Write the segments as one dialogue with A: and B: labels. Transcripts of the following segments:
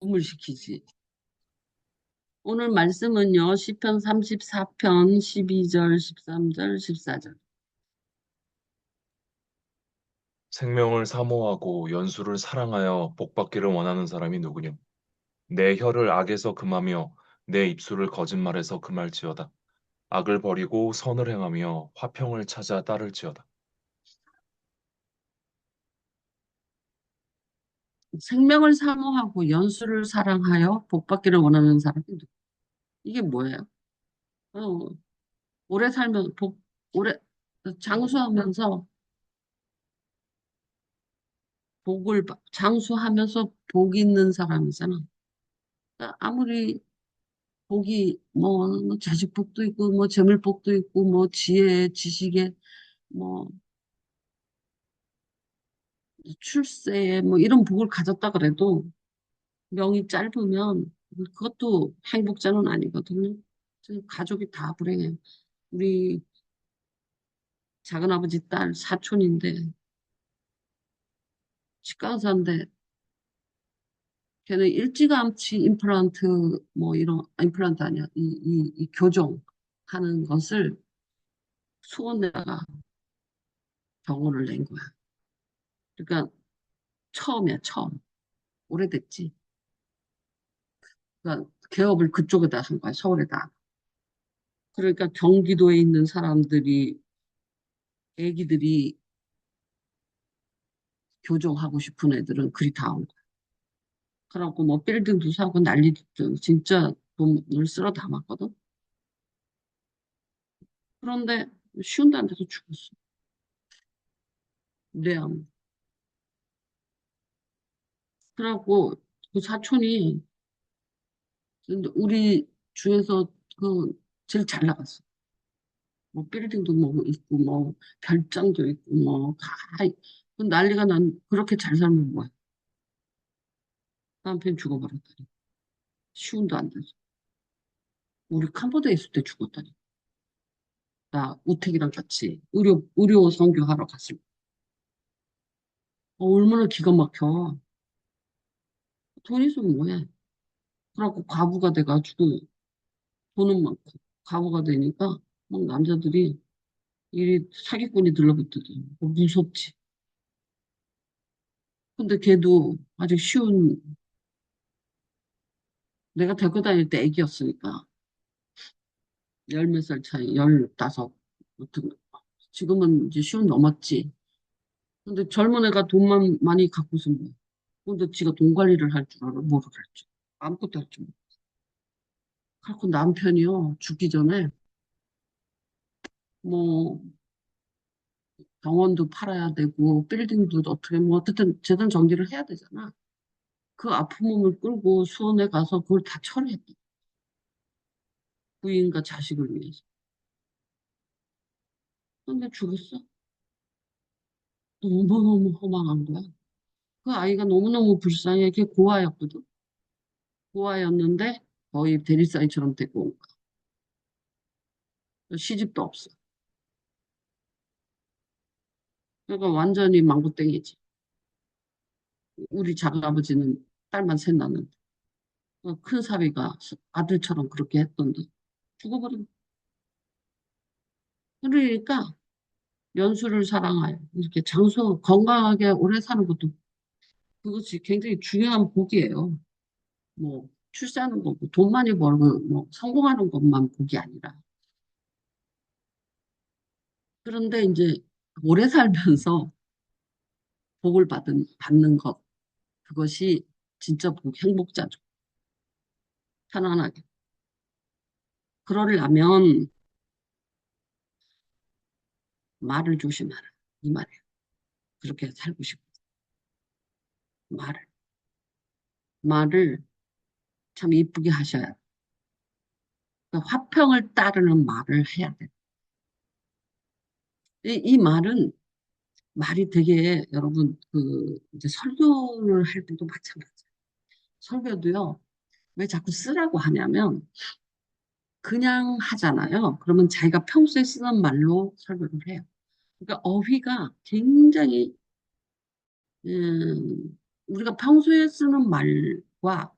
A: 우물시키지. 오늘 말씀은요, 시편 34편 12절, 13절, 14절.
B: 생명을 사모하고 연수를 사랑하여 복받기를 원하는 사람이 누구뇨? 내 혀를 악에서 금하며 내 입술을 거짓말에서 금할지어다. 악을 버리고 선을 행하며 화평을 찾아 따를지어다.
A: 생명을 사모하고 연수를 사랑하여 복받기를 원하는 사람이 누구? 이게 뭐예요? 어, 오래 살면 오래, 장수하면서 장수하면서 복 있는 사람이잖아. 그러니까 아무리 복이, 뭐, 재직복도 있고, 뭐, 재물복도 있고, 뭐, 지혜, 지식에, 뭐, 출세에, 뭐, 이런 복을 가졌다 그래도, 명이 짧으면 그것도 행복자는 아니거든요. 가족이 다 불행해요. 우리 작은아버지 딸 사촌인데 치과 의사인데 걔는 일찌감치 임플란트 뭐 이런 임플란트 아니야 이 교정하는 것을 수원에다가 병원을 낸 거야. 그러니까 처음이야 처음 오래됐지. 그러니까 개업을 그쪽에다 한 거야 서울에다. 그러니까 경기도에 있는 사람들이 애기들이 교정하고 싶은 애들은 그리 다 온 거야. 그래갖고 뭐 빌딩도 사고 난리도 진짜 돈을 쓸어 담았거든. 그런데 쉬운 데한테서 죽었어. 뇌암. 그래갖고 그 사촌이 근데 우리 주에서 그 제일 잘 나갔어. 뭐 빌딩도 뭐 있고 뭐 별장도 있고 뭐다 그 난리가 난 그렇게 잘 살면 뭐야. 남편 죽어버렸다니. 쉬운도 안 돼서. 우리 캄보디아 있을 때 죽었다니. 나 우택이랑 같이 의료 선교하러 갔을 때. 얼마나 기가 막혀. 돈 있으면 뭐해. 그래갖고 과부가 돼가지고 돈은 많고 과부가 되니까 막 남자들이 이 사기꾼이 들러붙더니 무섭지. 근데 걔도 아직 쉬운 내가 대구 다닐 때 애기였으니까 열 몇 살 차이 15 아무튼 지금은 이제 쉬운 넘었지. 근데 젊은 애가 돈만 많이 갖고서 뭐 근데 지가 돈 관리를 할 줄 알아 뭐를 할 줄. 아무것도 할 줄 몰라. 그래갖고 남편이요 죽기 전에 뭐 병원도 팔아야 되고 빌딩도 어떻게 뭐 어쨌든 재단 정리를 해야 되잖아. 그 아픈 몸을 끌고 수원에 가서 그걸 다 처리했대. 부인과 자식을 위해서. 근데 죽었어. 너무너무 허망한 거야. 그 아이가 너무너무 불쌍해. 걔 고아였거든. 고아였는데 거의 대리사이처럼 되고 온 거야. 시집도 없어. 그러니까 완전히 망구땡이지. 우리 작아버지는 딸만 셋 낳는데. 큰 사위가 아들처럼 그렇게 했던데. 죽어버린. 그러니까 연수를 사랑하여. 이렇게 장수 건강하게 오래 사는 것도 그것이 굉장히 중요한 복이에요. 뭐 출세하는 거고 돈 많이 벌고 뭐 성공하는 것만 복이 아니라 그런데 이제 오래 살면서 복을 받는 것 그것이 진짜 행복자죠. 편안하게 그러려면 말을 조심하라 이 말이에요. 그렇게 살고 싶고 말을 참 이쁘게 하셔야 돼요. 그러니까 화평을 따르는 말을 해야 돼요. 이 말은 말이 되게 여러분 그 이제 설교를 할 때도 마찬가지예요. 설교도요. 왜 자꾸 쓰라고 하냐면 그냥 하잖아요. 그러면 자기가 평소에 쓰는 말로 설교를 해요. 그러니까 어휘가 굉장히 우리가 평소에 쓰는 말과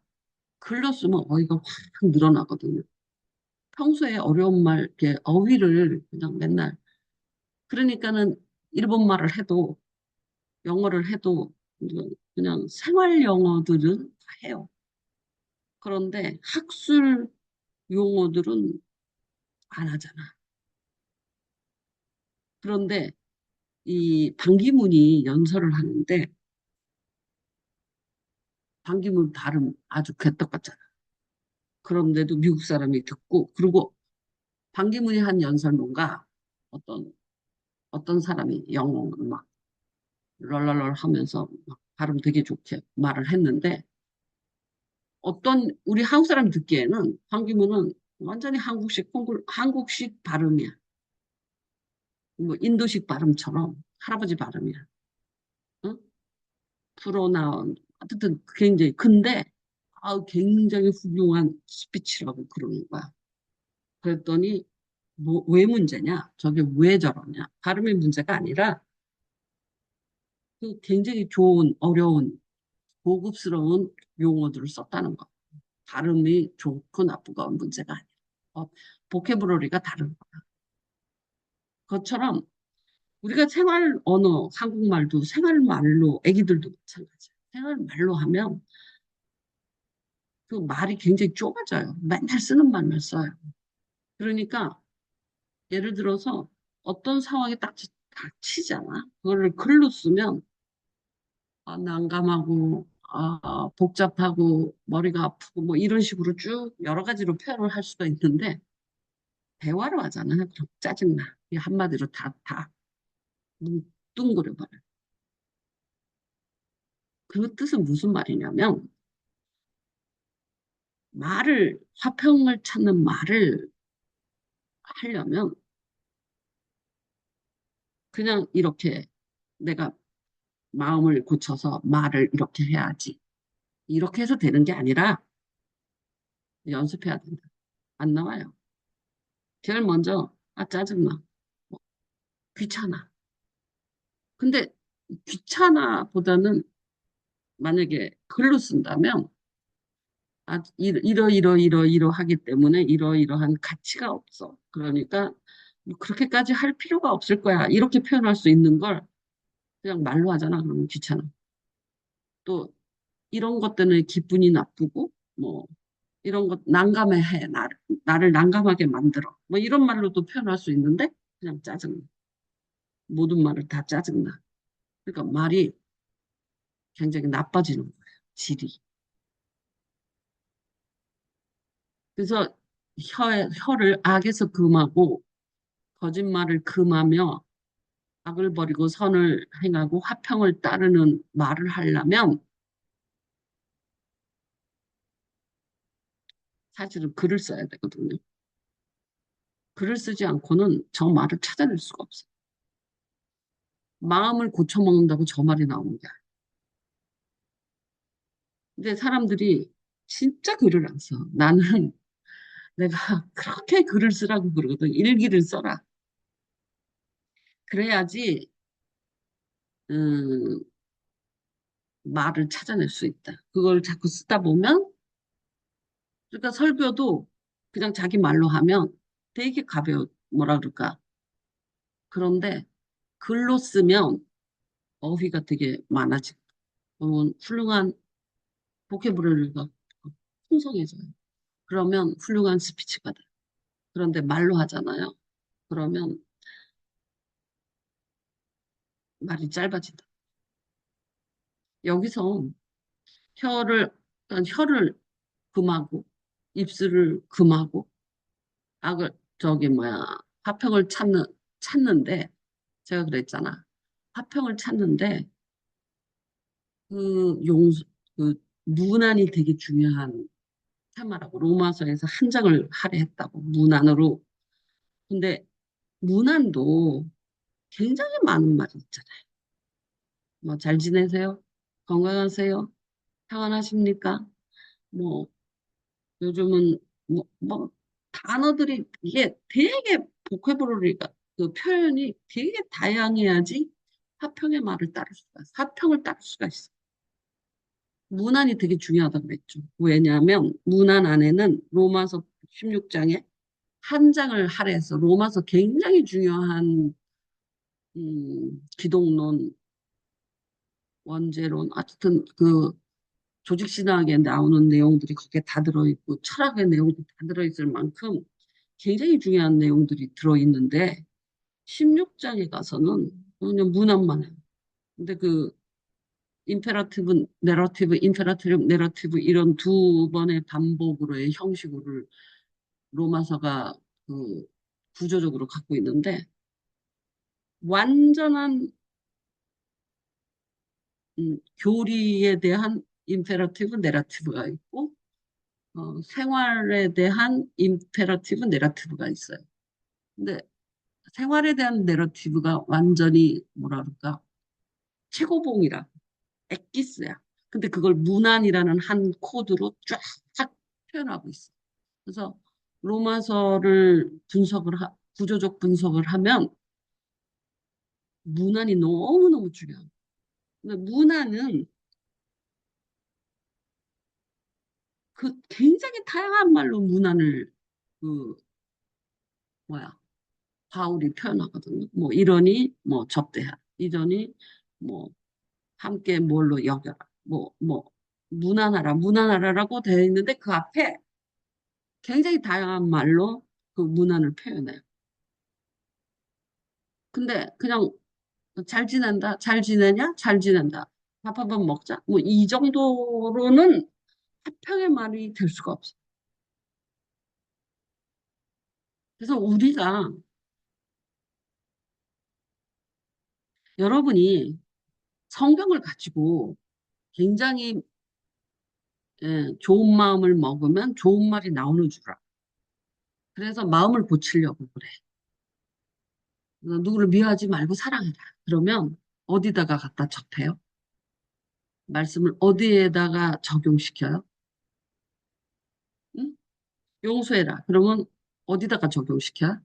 A: 글로 쓰면 어휘가 확 늘어나거든요. 평소에 어려운 말, 이렇게 어휘를 그냥 맨날, 그러니까는 일본 말을 해도, 영어를 해도, 그냥 생활 영어들은 다 해요. 그런데 학술 용어들은 안 하잖아. 그런데 이 반기문이 연설을 하는데, 반기문 발음 아주 괴떡같잖아. 그런데도 미국 사람이 듣고, 그리고 반기문이 한 연설문가 어떤, 어떤 사람이 영어를 막 럴럴럴 하면서 막 발음 되게 좋게 말을 했는데, 어떤 우리 한국 사람이 듣기에는 반기문은 완전히 한국식 발음이야. 뭐 인도식 발음처럼 할아버지 발음이야. 응? 불어나온 어쨌든 굉장히 근데 굉장히 훌륭한 스피치라고 그러는 거야. 그랬더니 뭐 왜 문제냐? 저게 왜 저러냐? 발음의 문제가 아니라 그 굉장히 좋은 어려운 고급스러운 용어들을 썼다는 거. 발음이 좋고 나쁘고 문제가 아니라 보케브러리가 다른 거. 그것처럼 우리가 생활 언어, 한국말도 생활말로, 애기들도 마찬가지야. 생활말로 하면 그 말이 굉장히 좁아져요. 맨날 쓰는 말만 써요. 그러니까 예를 들어서 어떤 상황이 딱 닥치잖아. 그거를 글로 쓰면 난감하고 복잡하고 머리가 아프고 뭐 이런 식으로 쭉 여러 가지로 표현을 할 수가 있는데 대화로 하잖아. 그럼 짜증나. 이 한마디로 다 뭉뚱그려 버려. 그 뜻은 무슨 말이냐면 화평을 찾는 말을 하려면 그냥 이렇게 내가 마음을 고쳐서 말을 이렇게 해야지. 이렇게 해서 되는 게 아니라 연습해야 된다. 안 나와요. 제일 먼저, 짜증나. 뭐, 귀찮아. 근데 귀찮아보다는 만약에 글로 쓴다면, 이러 하기 때문에 이러이러한 가치가 없어. 그러니까 뭐 그렇게까지 할 필요가 없을 거야. 이렇게 표현할 수 있는 걸 그냥 말로 하잖아. 그러면 귀찮아. 또 이런 것 때문에 기분이 나쁘고, 뭐, 이런 것 난감해. 나를 난감하게 만들어. 뭐 이런 말로도 표현할 수 있는데, 그냥 짜증나. 모든 말을 다 짜증나. 그러니까 말이 굉장히 나빠지는 거예요. 질이. 그래서 혀를 악에서 금하고, 거짓말을 금하며, 악을 버리고 선을 행하고 화평을 따르는 말을 하려면, 사실은 글을 써야 되거든요. 글을 쓰지 않고는 저 말을 찾아낼 수가 없어요. 마음을 고쳐먹는다고 저 말이 나오는 게 아니에요. 근데 사람들이 진짜 글을 안 써. 나는 내가 그렇게 글을 쓰라고 그러거든. 일기를 써라. 그래야지 음, 말을 찾아낼 수 있다. 그걸 자꾸 쓰다 보면 그러니까 설교도 그냥 자기 말로 하면 되게 가벼워. 뭐라 그럴까. 그런데 글로 쓰면 어휘가 되게 많아지고 훌륭한 보케브러리가 풍성해져요. 그러면 훌륭한 스피치가 돼. 그런데 말로 하잖아요. 그러면 말이 짧아진다. 여기서 혀를, 그러니까 혀를 금하고, 입술을 금하고, 저기 뭐야, 화평을 찾는데, 제가 그랬잖아. 화평을 찾는데, 그 그 문안이 되게 중요한 테마라고, 로마서에서 한 장을 할애했다고, 문안으로. 근데 문안도 굉장히 많은 말이 있잖아요. 뭐, 잘 지내세요? 건강하세요? 평안하십니까? 뭐, 요즘은 뭐 단어들이 이게 되게 보컬러리가 그 표현이 되게 다양해야지 화평의 말을 화평을 따를 수가 있어. 문안이 되게 중요하다고 그랬죠. 왜냐하면 문안 안에는 로마서 16장에 한 장을 할애해서 로마서 굉장히 중요한 기독론, 원죄론, 하여튼 그 조직신학에 나오는 내용들이 거기에 다 들어있고 철학의 내용도 다 들어있을 만큼 굉장히 중요한 내용들이 들어있는데 16장에 가서는 그냥 문안만 해요. 근데 그 임페라티브, 내러티브 이런 두 번의 반복으로의 형식을 로마서가 그 구조적으로 갖고 있는데 완전한 교리에 대한 임페러티브, 내러티브가 있고 생활에 대한 임페러티브, 내러티브가 있어요. 근데 생활에 대한 내러티브가 완전히 뭐라 그럴까 최고봉이라 엑기스야. 근데 그걸 문안이라는 한 코드로 쫙 표현하고 있어. 그래서 로마서를 구조적 분석을 하면 문안이 너무너무 중요해요. 근데 문안은 그 굉장히 다양한 말로 문안을 그 뭐야 바울이 표현하거든요. 뭐 이러니 뭐 접대하, 이러니 뭐 함께 뭘로 여겨라, 뭐 무난하라라고 되어 있는데 그 앞에 굉장히 다양한 말로 그 문안을 표현해요. 근데 그냥 잘 지낸다, 잘 지내냐, 잘 지낸다, 밥 한 번 먹자, 뭐 이 정도로는 화평의 말이 될 수가 없어. 그래서 우리가 여러분이 성경을 가지고 굉장히 좋은 마음을 먹으면 좋은 말이 나오는 줄 알아. 그래서 마음을 고치려고 그래. 누구를 미워하지 말고 사랑해라. 그러면 어디다가 갖다 접해요? 말씀을 어디에다가 적용시켜요? 응? 용서해라. 그러면 어디다가 적용시켜요?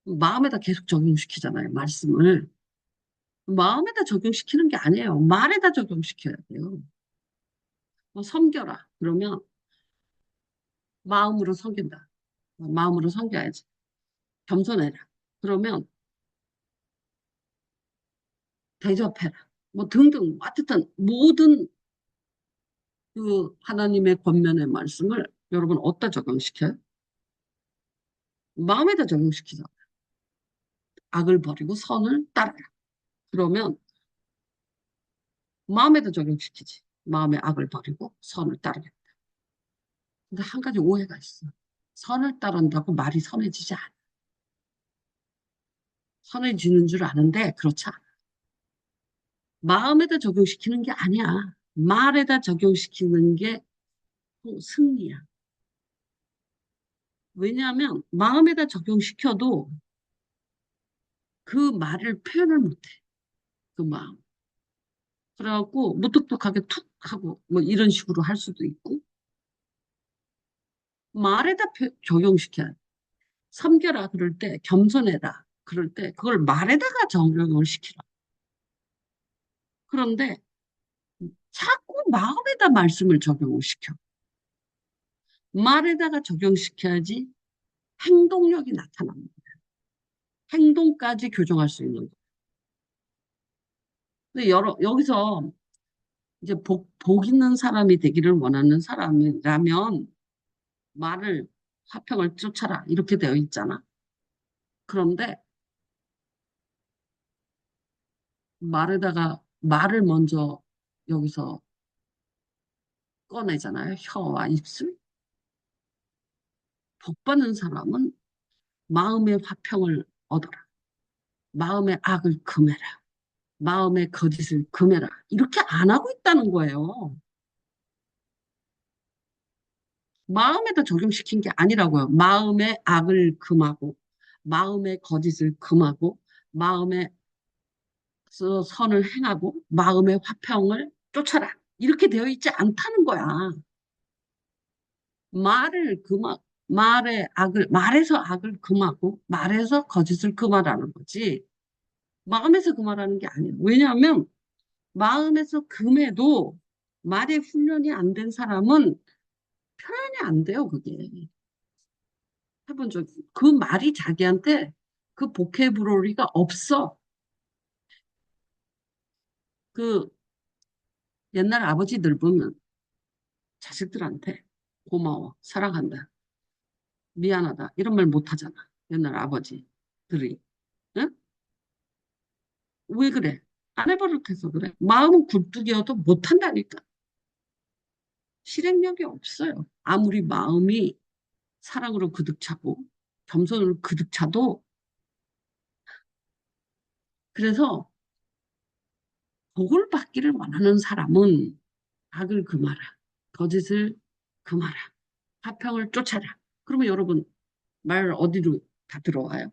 A: 마음에다 계속 적용시키잖아요. 말씀을. 마음에다 적용시키는 게 아니에요. 말에다 적용시켜야 돼요. 뭐 섬겨라. 그러면 마음으로 섬긴다. 마음으로 섬겨야지. 겸손해라. 그러면 대접해라. 뭐 등등. 하여튼 모든 그 하나님의 권면의 말씀을 여러분 어디다 적용시켜요? 마음에다 적용시키죠. 악을 버리고 선을 따르라. 그러면 마음에다 적용시키지. 마음의 악을 버리고 선을 따르겠다. 근데 한 가지 오해가 있어. 선을 따른다고 말이 선해지지 않아. 선해지는 줄 아는데 그렇지 않아. 마음에다 적용시키는 게 아니야. 말에다 적용시키는 게 승리야. 왜냐하면 마음에다 적용시켜도 그 말을 표현을 못해. 그 마음. 그래갖고 무뚝뚝하게 툭 하고 뭐 이런 식으로 할 수도 있고 말에다 적용시켜야 돼. 섬겨라 그럴 때 겸손해라 그럴 때 그걸 말에다가 적용을 시키라. 그런데 자꾸 마음에다 말씀을 적용을 시켜. 말에다가 적용시켜야지 행동력이 나타납니다. 행동까지 교정할 수 있는 거. 근데 여기서 이제 복 있는 사람이 되기를 원하는 사람이라면 말을 화평을 쫓아라 이렇게 되어 있잖아. 그런데 말을 먼저 여기서 꺼내잖아요. 혀와 입술. 복 받는 사람은 마음의 화평을 얻어라. 마음의 악을 금해라. 마음의 거짓을 금해라. 이렇게 안 하고 있다는 거예요. 마음에다 적용시킨 게 아니라고요. 마음의 악을 금하고, 마음의 거짓을 금하고, 마음의 선을 행하고, 마음의 화평을 쫓아라. 이렇게 되어 있지 않다는 거야. 말을 금하, 말에서 악을 금하고, 말에서 거짓을 금하라는 거지. 마음에서 금하라는 게 아니에요. 왜냐하면, 마음에서 금해도 말에 훈련이 안 된 사람은 표현이 안 돼요, 그게. 해본 적, 그 말이 자기한테 그 보케브러리가 없어. 그 옛날 아버지들 보면 자식들한테 고마워, 사랑한다, 미안하다, 이런 말 못 하잖아. 옛날 아버지들이. 응? 왜 그래? 안 해버릇해서 그래. 마음은 굴뚝이어도 못 한다니까. 실행력이 없어요. 아무리 마음이 사랑으로 그득 차고 겸손으로 그득 차도 그래서 복을 받기를 원하는 사람은 악을 금하라. 거짓을 금하라. 화평을 쫓아라. 그러면 여러분 말 어디로 다 들어와요?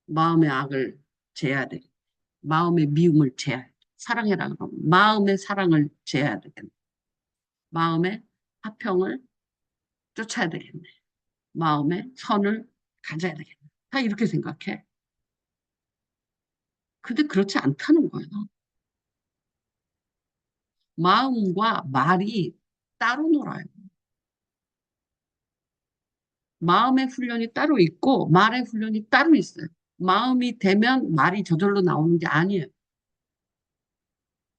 A: 마음의 악을 제해야 돼. 마음의 미움을 제해야 돼. 사랑해라 그러면 마음의 사랑을 제해야 되겠네. 마음의 화평을 쫓아야 되겠네. 마음의 선을 가져야 되겠네. 다 이렇게 생각해. 근데 그렇지 않다는 거예요. 마음과 말이 따로 놀아요. 마음의 훈련이 따로 있고 말의 훈련이 따로 있어요. 마음이 되면 말이 저절로 나오는 게 아니에요.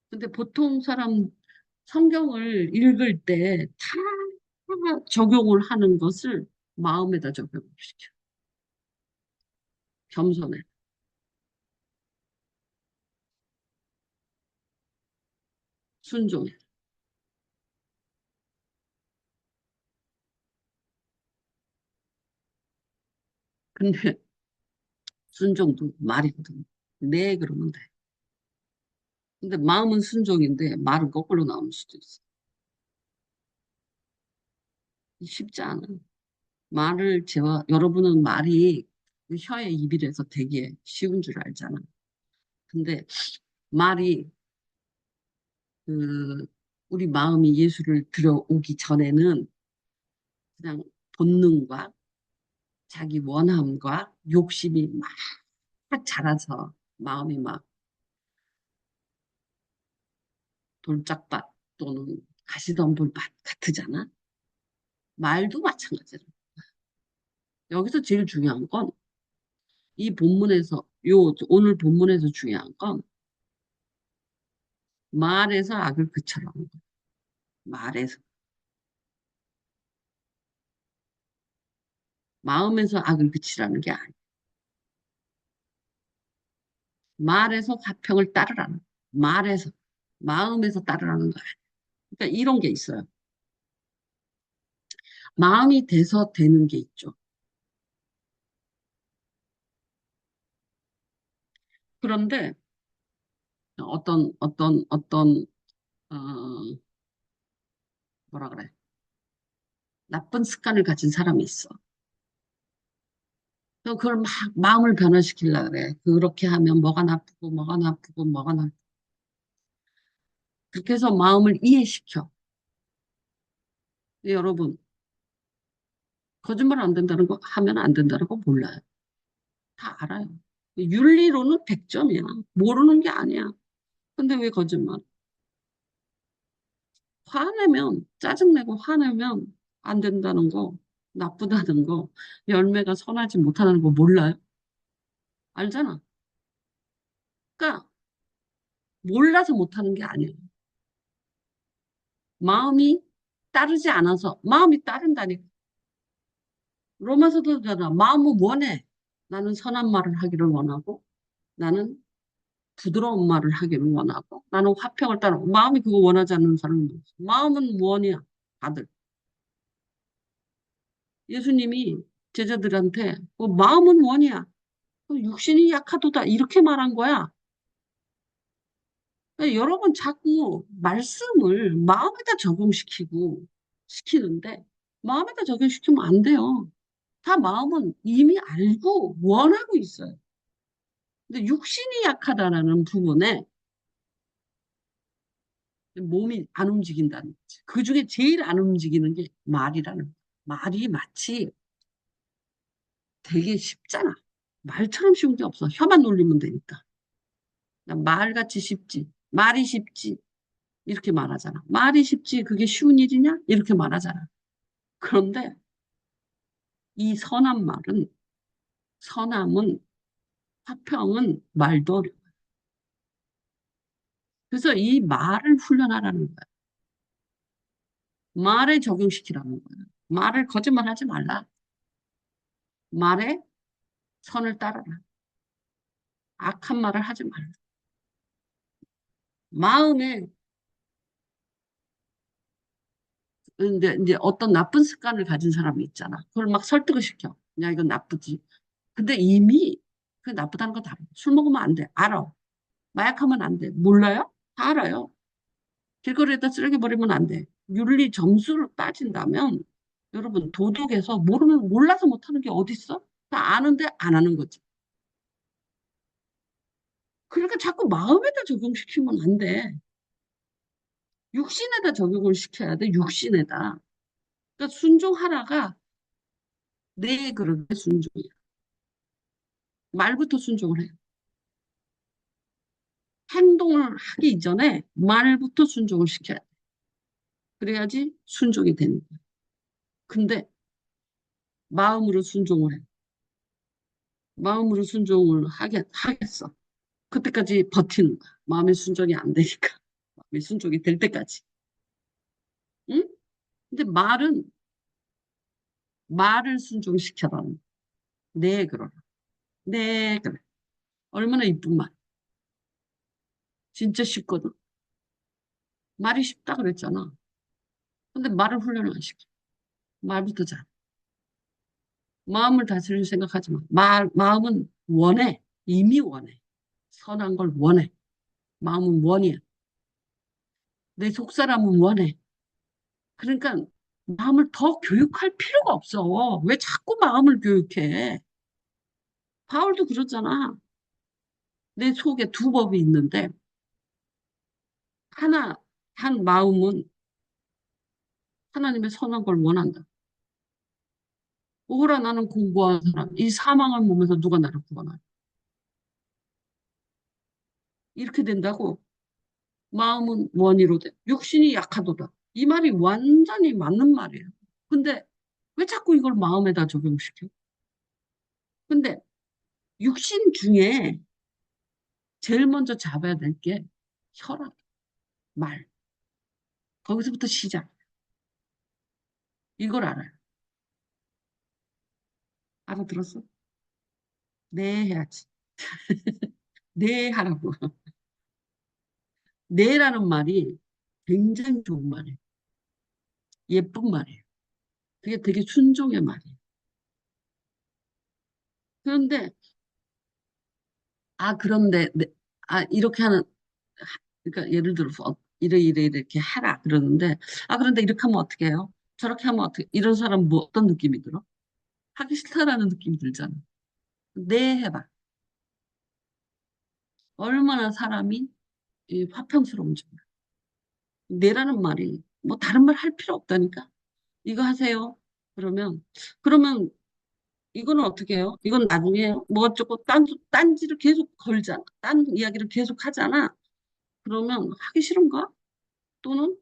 A: 근데 보통 사람 성경을 읽을 때 다 적용을 하는 것을 마음에다 적용을 시켜. 겸손해. 순종해. 근데 순종도 말이거든. 네, 그러면 돼. 근데 마음은 순종인데 말은 거꾸로 나오는 수도 있어. 쉽지 않아. 말을 여러분은 말이 혀에 입이라서 되게 쉬운 줄 알잖아. 근데 말이 그 우리 마음이 예수를 들어오기 전에는 그냥 본능과 자기 원함과 욕심이 막 자라서 마음이 막 돌짝밭 또는 가시덤불밭 같으잖아. 말도 마찬가지로. 여기서 제일 중요한 건 이 본문에서 오늘 본문에서 중요한 건 말에서 악을 그쳐라는 거야. 말에서 마음에서 악을 그치라는 게 아니야. 말에서 화평을 따르라는 거야. 말에서 마음에서 따르라는 거야. 그러니까 이런 게 있어요. 마음이 돼서 되는 게 있죠. 그런데 어떤 어, 뭐라 그래? 나쁜 습관을 가진 사람이 있어. 그걸 막 마음을 변화시키려고 그래. 그렇게 하면 뭐가 나쁘고 뭐가 나쁘고 뭐가 나쁘고 그렇게 해서 마음을 이해시켜. 근데 여러분 거짓말 안 된다는 거 하면 안 된다는 거 몰라요. 다 알아요. 윤리로는 100점이야. 모르는 게 아니야. 근데 왜 거짓말? 화내면 짜증내고 화내면 안 된다는 거, 나쁘다는 거, 열매가 선하지 못하는 거 몰라요? 알잖아. 그러니까 몰라서 못하는 게 아니에요. 마음이 따르지 않아서 마음이 따른다니까. 로마서도 그러잖아. 마음은 원해. 나는 선한 말을 하기를 원하고 나는 부드러운 말을 하기를 원하고 나는 화평을 따르고 마음이 그거 원하지 않는 사람은 없어. 마음은 원이야. 다들. 예수님이 제자들한테 마음은 원이야. 육신이 약하도다. 이렇게 말한 거야. 여러분 자꾸 말씀을 마음에다 적용시키고 시키는데 마음에다 적용시키면 안 돼요. 다 마음은 이미 알고 원하고 있어요. 근데 육신이 약하다라는 부분에 몸이 안 움직인다는 거지. 그 중에 제일 안 움직이는 게 말이라는 거야. 말이 마치 되게 쉽잖아. 말처럼 쉬운 게 없어. 혀만 놀리면 되니까. 말같이 쉽지. 말이 쉽지. 이렇게 말하잖아. 말이 쉽지. 그게 쉬운 일이냐? 이렇게 말하잖아. 그런데 이 선함은, 화평은 말도 어려워. 그래서 이 말을 훈련하라는 거야. 말에 적용시키라는 거야. 말을 거짓말하지 말라. 말에 선을 따르라. 악한 말을 하지 말라. 마음에 이제 어떤 나쁜 습관을 가진 사람이 있잖아. 그걸 막 설득을 시켜. 야, 이건 나쁘지. 근데 이미 그 나쁘다는 거 다 알아. 술 먹으면 안 돼. 알아. 마약하면 안 돼. 몰라요? 다 알아요. 길거리에다 쓰레기 버리면 안 돼. 윤리 점수를 따진다면 여러분 도덕에서 모르면 몰라서 못하는 게 어디 있어? 다 아는데 안 하는 거지. 그러니까 자꾸 마음에다 적용시키면 안 돼. 육신에다 적용을 시켜야 돼. 육신에다. 그러니까 순종하라가 내 그릇의 순종이야. 말부터 순종을 해. 행동을 하기 이전에 말부터 순종을 시켜야 돼. 그래야지 순종이 되는 거야. 근데 마음으로 순종을 해. 마음으로 순종을 하겠어. 그때까지 버티는 거야. 마음의 순종이 안 되니까. 마음의 순종이 될 때까지. 응? 근데 말을 순종시켜라는 거야. 네, 그러라. 네, 그래. 얼마나 이쁜 말. 진짜 쉽거든. 말이 쉽다 그랬잖아. 근데 말을 훈련을 안 시켜. 말부터 잘. 마음을 다스릴 생각하지 마. 마음은 원해. 이미 원해. 선한 걸 원해. 마음은 원이야. 내 속사람은 원해. 그러니까 마음을 더 교육할 필요가 없어. 왜 자꾸 마음을 교육해? 바울도 그러잖아. 내 속에 두 법이 있는데 하나 한 마음은 하나님의 선한 걸 원한다. 오호라 나는 공부한 사람. 이 사망을 몸에서 누가 나를 구원하냐. 이렇게 된다고 마음은 원이로 돼. 육신이 약하도다. 이 말이 완전히 맞는 말이에요. 근데 왜 자꾸 이걸 마음에다 적용시켜? 근데 육신 중에 제일 먼저 잡아야 될 게 혈압, 말. 거기서부터 시작. 이걸 알아요. 알아들었어? 네 해야지. 네 하라고. 네라는 말이 굉장히 좋은 말이에요. 예쁜 말이에요. 그게 되게 순종의 말이에요. 그런데 그런데 이렇게 하는 그러니까 예를 들어서 이래 이렇게 해라 그러는데 그런데 이렇게 하면 어떻게 해요? 저렇게 하면 어떻게 이런 사람 뭐 어떤 느낌이 들어? 하기 싫다라는 느낌이 들잖아. 네 해봐. 얼마나 사람이 이 화평스러운지 몰라. 네라는 말이 뭐 다른 말 할 필요 없다니까. 이거 하세요. 그러면 이거는 어떻게 해요? 이건 나중에 해요. 뭐 어쩌고 딴지를 계속 걸잖아. 딴 이야기를 계속 하잖아. 그러면 하기 싫은가? 또는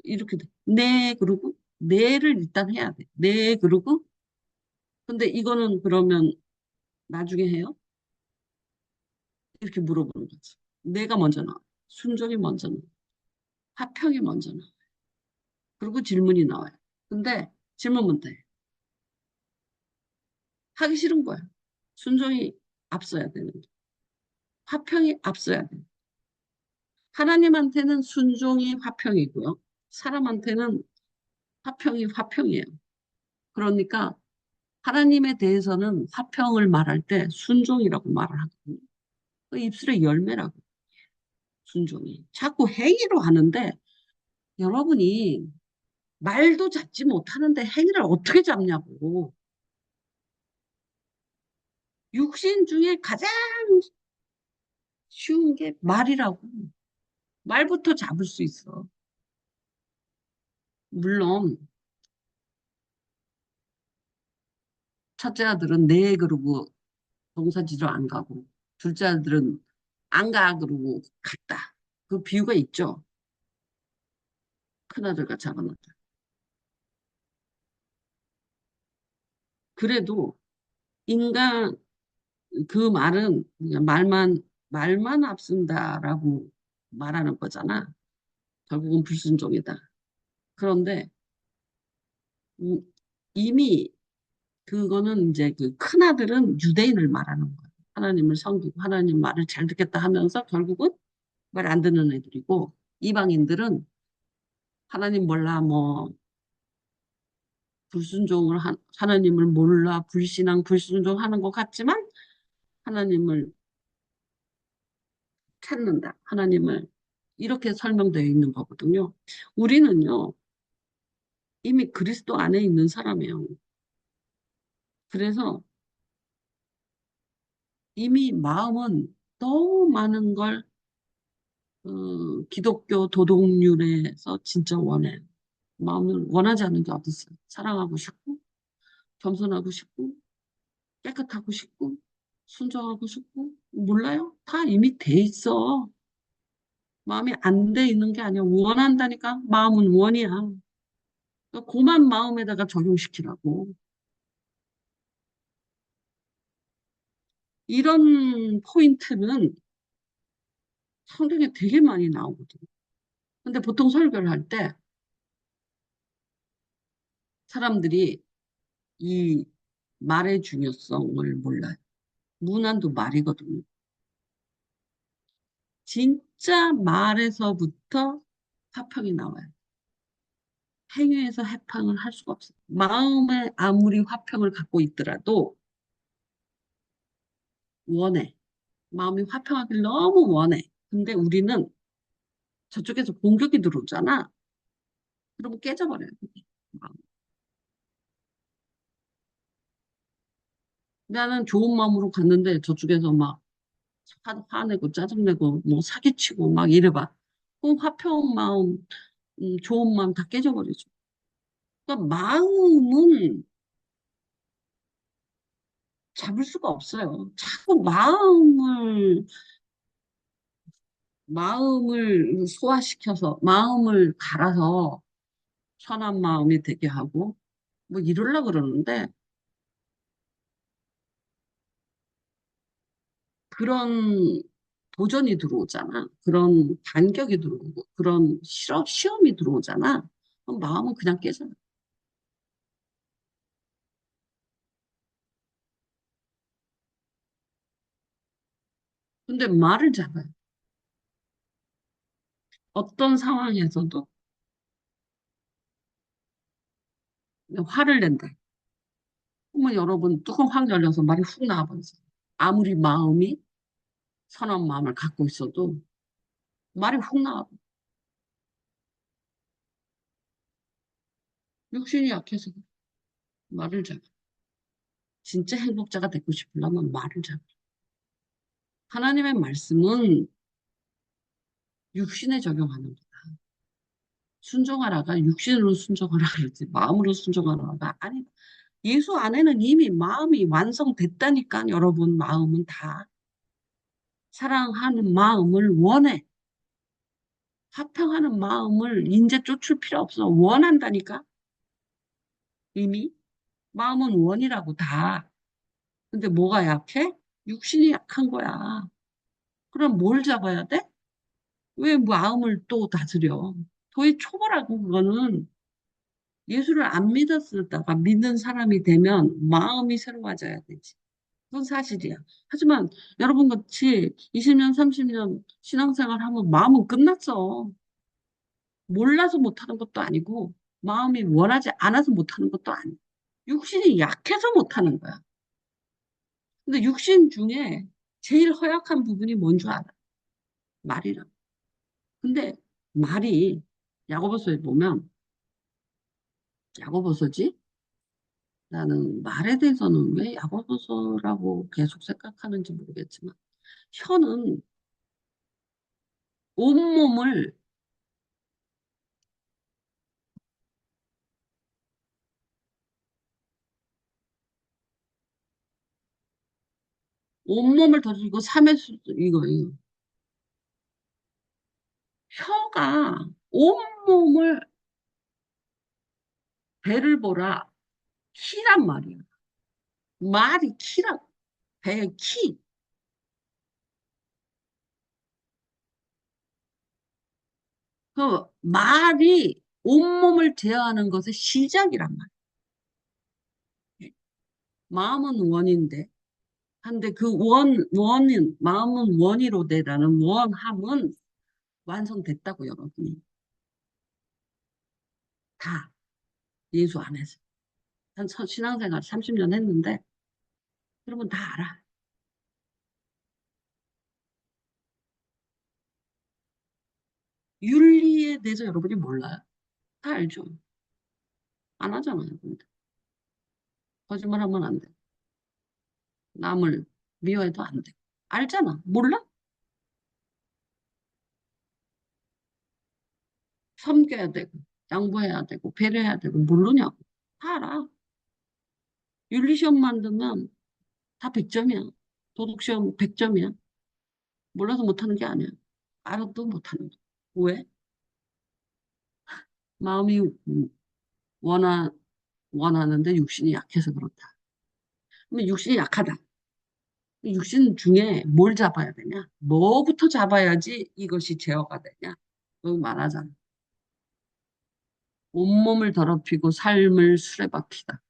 A: 이렇게 돼. 네, 그러고 네를 일단 해야 돼. 네, 그러고 근데 이거는 그러면 나중에 해요? 이렇게 물어보는 거지. 내가 먼저 나와. 순종이 먼저 나와. 화평이 먼저 나와. 그리고 질문이 나와요. 근데 질문부터 해. 하기 싫은 거야. 순종이 앞서야 되는 거. 화평이 앞서야 돼. 하나님한테는 순종이 화평이고요. 사람한테는 화평이 화평이에요. 그러니까 하나님에 대해서는 화평을 말할 때 순종이라고 말을 하거든요. 그 입술의 열매라고, 순종이. 자꾸 행위로 하는데 여러분이 말도 잡지 못하는데 행위를 어떻게 잡냐고. 육신 중에 가장 쉬운 게 말이라고. 말부터 잡을 수 있어. 물론 첫째 아들은 네 그러고 농사지러 안 가고 둘째 아들은 안각으로 갔다. 그 비유가 있죠. 큰아들과 작은아들. 그래도 인간 그 말은 그냥 말만 앞선다라고 말하는 거잖아. 결국은 불순종이다. 그런데 음, 이미 그거는 이제 그 큰아들은 유대인을 말하는 거야. 하나님을 섬기고 하나님 말을 잘 듣겠다 하면서 결국은 말 안 듣는 애들이고 이방인들은 하나님 몰라 뭐 하나님을 몰라 불순종하는 것 같지만 하나님을 찾는다. 하나님을 이렇게 설명되어 있는 거거든요. 우리는요, 이미 그리스도 안에 있는 사람이에요. 그래서 이미 마음은 너무 많은 걸 기독교 도덕률에서 진짜 원해. 마음을 원하지 않는 게 어딨어요. 사랑하고 싶고, 겸손하고 싶고, 깨끗하고 싶고, 순종하고 싶고, 몰라요? 다 이미 돼 있어. 마음이 안 돼 있는 게 아니야. 원한다니까? 마음은 원이야. 그러니까 고만 마음에다가 적용시키라고. 이런 포인트는 성경에 되게 많이 나오거든. 근데 보통 설교를 할 때 사람들이 이 말의 중요성을 몰라요. 문안도 말이거든요. 진짜 말에서부터 화평이 나와요. 행위에서 화평을 할 수가 없어요. 마음에 아무리 화평을 갖고 있더라도 원해. 마음이 화평하길 너무 원해. 근데 우리는 저쪽에서 공격이 들어오잖아. 그러면 깨져버려요. 마음. 나는 좋은 마음으로 갔는데 저쪽에서 막 화내고 짜증내고 뭐 사기치고 막 이래봐. 그럼 화평 마음, 좋은 마음 다 깨져버리죠. 그러니까 마음은 잡을 수가 없어요. 자꾸 마음을 소화시켜서, 마음을 갈아서 선한 마음이 되게 하고, 뭐 이러려고 그러는데, 그런 도전이 들어오잖아. 그런 반격이 들어오고, 그런 시험이 들어오잖아. 그럼 마음은 그냥 깨져요. 근데 말을 잡아요. 어떤 상황에서도 화를 낸다. 그러면 여러분 뚜껑 확 열려서 말이 훅 나와버리세요. 아무리 마음이 선한 마음을 갖고 있어도 말이 훅 나와. 육신이 약해서 말을 잡아. 진짜 행복자가 되고 싶으려면 말을 잡아. 하나님의 말씀은 육신에 적용하는 거야. 순종하라가 육신으로 순종하라 그러지 마음으로 순종하라가 아니 예수 안에는 이미 마음이 완성됐다니까 여러분 마음은 다 사랑하는 마음을 원해. 화평하는 마음을 인제 쫓을 필요 없어. 원한다니까 이미 마음은 원이라고 다. 근데 뭐가 약해? 육신이 약한 거야. 그럼 뭘 잡아야 돼? 왜 마음을 또 다스려? 거의 초보라고 그거는 예수를 안 믿었다가 믿는 사람이 되면 마음이 새로워져야 되지. 그건 사실이야. 하지만 여러분 같이 20년, 30년 신앙생활 하면 마음은 끝났어. 몰라서 못하는 것도 아니고 마음이 원하지 않아서 못하는 것도 아니고 육신이 약해서 못하는 거야. 근데 육신 중에 제일 허약한 부분이 뭔 줄 알아? 말이라. 근데 말이 야고보서에 보면 야고보서지? 나는 말에 대해서는 왜 야고보서라고 계속 생각하는지 모르겠지만 혀는 온몸을 온몸을 더 들고 삼의 수 이거. 혀가 온몸을 배를 보라 키란 말이야. 말이 키라. 배의 키. 그 말이 온몸을 제어하는 것의 시작이란 말이야. 마음은 원인데. 한데 그 원인, 마음은 원이로 되라는 원함은 완성됐다고, 여러분이. 다. 예수 안에서. 한 신앙생활 30년 했는데, 여러분 다 알아. 윤리에 대해서 여러분이 몰라요. 다 알죠. 안 하잖아요. 근데. 거짓말하면 안 돼. 남을 미워해도 안 돼. 알잖아. 몰라? 섬겨야 되고, 양보해야 되고, 배려해야 되고, 모르냐고. 다 알아. 윤리시험 만들면 다 100점이야. 도덕시험 100점이야. 몰라서 못하는 게 아니야. 알아도 못하는 거. 왜? 마음이 원하, 원하는데 육신이 약해서 그렇다. 그러면 육신이 약하다. 육신 중에 뭘 잡아야 되냐? 뭐부터 잡아야지 이것이 제어가 되냐? 여기 말하잖아. 온몸을 더럽히고 삶을 수레바퀴다.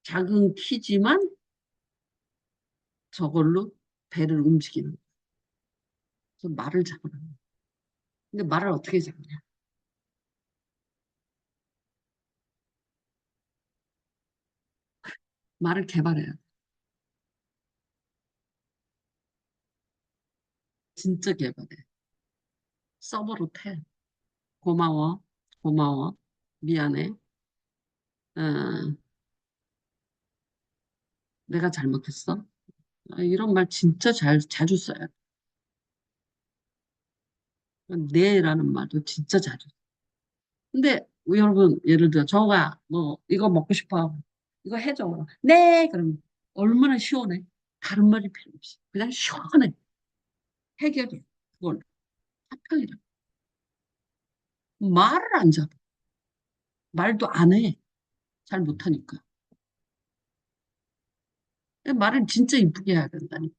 A: 작은 키지만 저걸로 배를 움직이는. 그래서 말을 잡으라는 거야. 근데 말을 어떻게 잡냐? 말을 개발해야 돼. 진짜 개발해. 서버로 태. 고마워. 고마워. 미안해. 어, 내가 잘못했어. 이런 말 진짜 자주 써야 돼. 네라는 말도 진짜 자주. 근데 여러분, 예를 들어, 저가 뭐, 이거 먹고 싶어. 이거 해줘. 네! 그럼 얼마나 시원해. 다른 말이 필요 없이. 그냥 시원해. 해결해. 그걸. 합병이라. 말을 안 잡아. 말도 안 해. 잘 못하니까. 말을 진짜 이쁘게 해야 된다니까.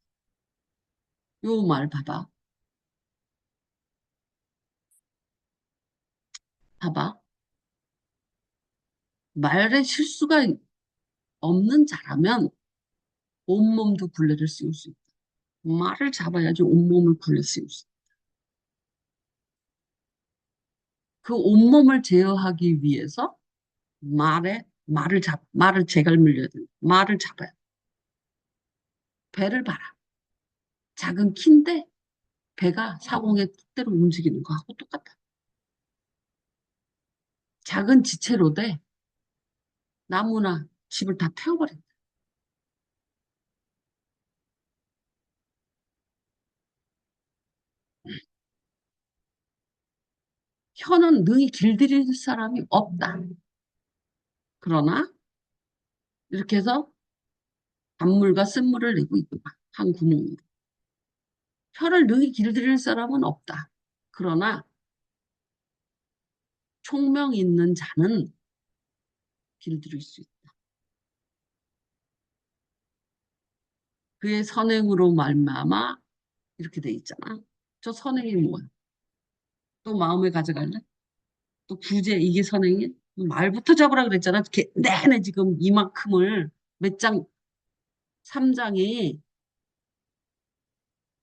A: 요 말 봐봐. 봐봐. 말에 실수가 없는 자라면 온몸도 굴레를 씌울 수 있다. 말을 잡아야지 온몸을 굴려 씌울 수 있다. 그 온몸을 제어하기 위해서 말을 제갈 물려야 된다. 말을 잡아야 돼. 배를 봐라. 작은 키인데 배가 사공의 뜻대로 움직이는 거하고 똑같아. 작은 지체로 돼 나무나 집을 다 태워버린다. 혀는 능히 길들일 사람이 없다. 그러나 이렇게 해서 단물과 쓴물을 내고 있다. 한 구멍으로. 혀를 능히 길들일 사람은 없다. 그러나 총명 있는 자는 길들일 수 있다. 그의 선행으로 말미암아 이렇게 돼 있잖아. 저 선행이 뭐야? 또 마음을 가져갈래? 또 구제 이게 선행이? 말부터 잡으라 그랬잖아. 내내 지금 이만큼을 몇 장, 3장이